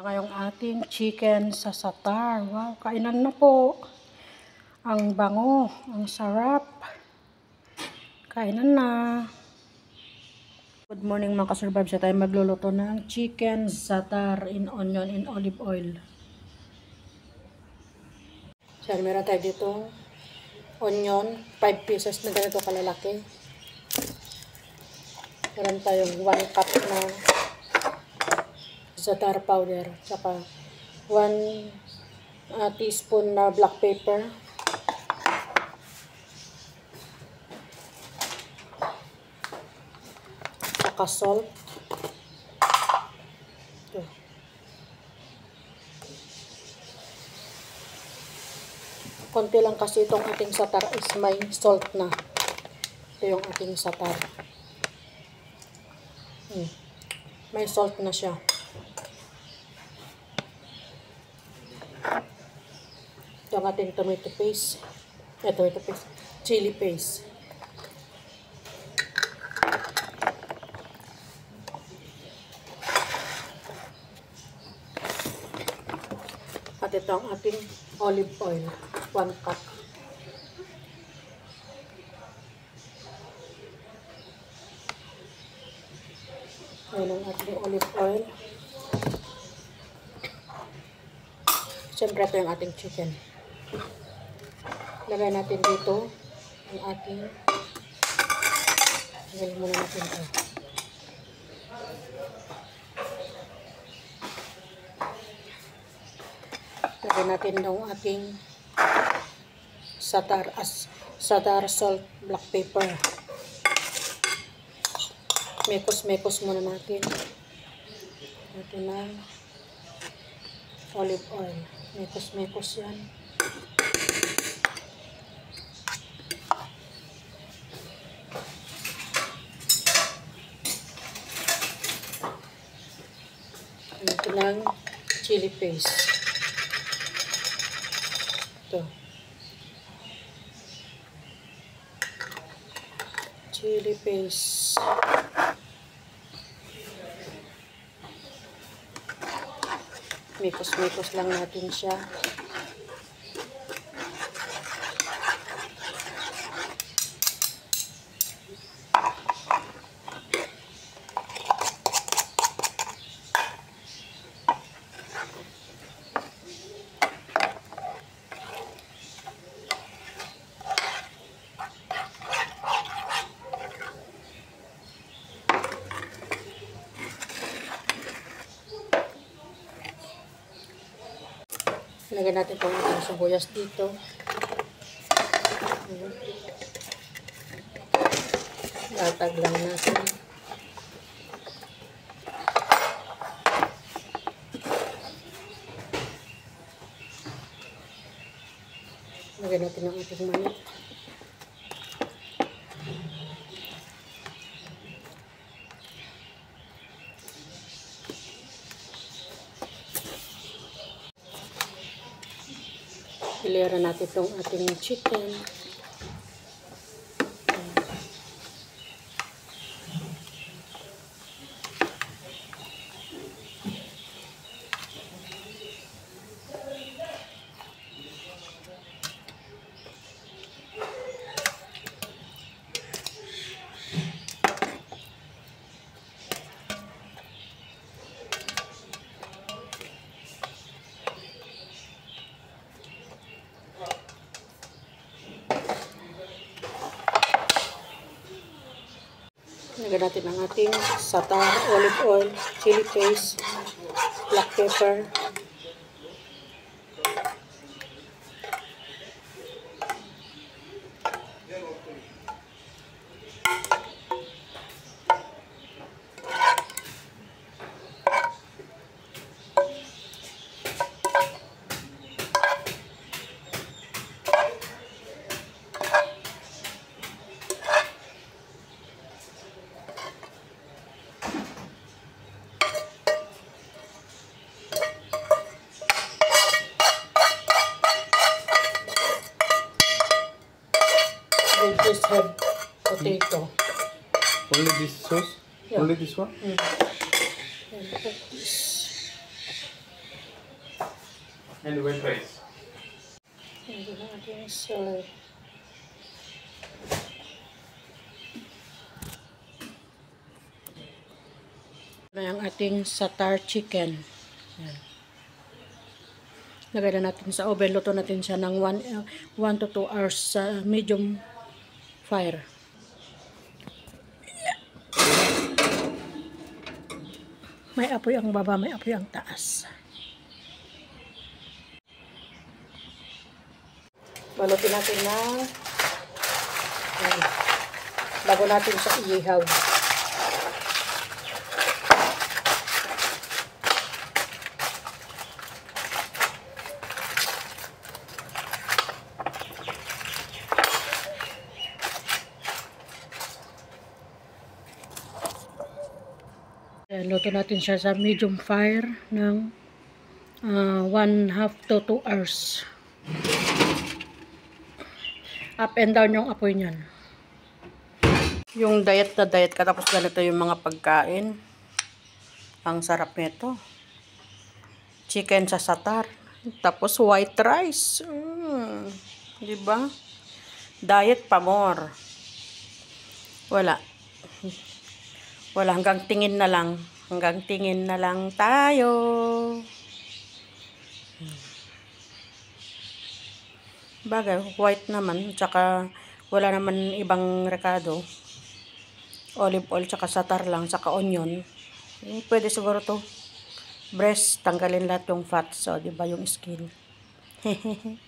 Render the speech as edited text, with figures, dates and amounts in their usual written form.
Ngayong ating chicken sa satar. Wow, kainan na po. Ang bango, ang sarap. Kainan na. Good morning mga ka-survive. Siya tayo magluluto ng chicken satar in onion in olive oil. So, meron tayo dito onion, 5 pieces na ganito kalalaki. Meron tayong 1 cup na satar powder, saka 1 teaspoon na black pepper, saka salt. Ito. Konti lang kasi itong ating satar is may salt na. Ito yung ating satar. May salt na siya. Ito ang ating tomato paste. Tomato paste. Chili paste. At ito ang ating olive oil. 1 cup. Ayan ang ating olive oil. Siyempre ito yung ating chicken. Lagay natin dito ang ating, lagay muna natin ito. Lagay natin yung ating satar salt, black pepper. Mekos muna natin. Ito na olive oil. Mekos yan. Ito lang chili paste. Ito. Chili paste. Mekos lang natin siya. Lagyan natin itong ating sibuyas dito. Latag lang natin. Lagyan natin ang ating manok. Ilera natin itong ating chicken. Lagyan natin ang ating satar, olive oil, chili paste, black pepper. We just have potato. Only this sauce? Yeah. Only this one? And white rice. Ito na ating soy. Ito na yung ating satar chicken. Yan. Lagay na natin sa oven. Luto natin siya ng 1 to 2 hours sa medium fire. May apoy ang baba, may apoy ang taas. Balutin natin ng bago natin sa ihaw. Luto natin siya sa medium fire ng 1/2 to 2 hours. Up and down yung apoy niyan. Yung diet na diet ka, tapos ganito yung mga pagkain. Ang sarap nito. Chicken sa satar. Tapos white rice. Diba? Diet pa more. Wala. Wala, hanggang tingin na lang. Hanggang tingin na lang tayo. Bagay, white naman. Tsaka wala naman ibang rekado. Olive oil, tsaka satar lang, tsaka onion. Pwede siguro to. Breast, tanggalin lahat yung fat. So, diba yung skin. Hehehe.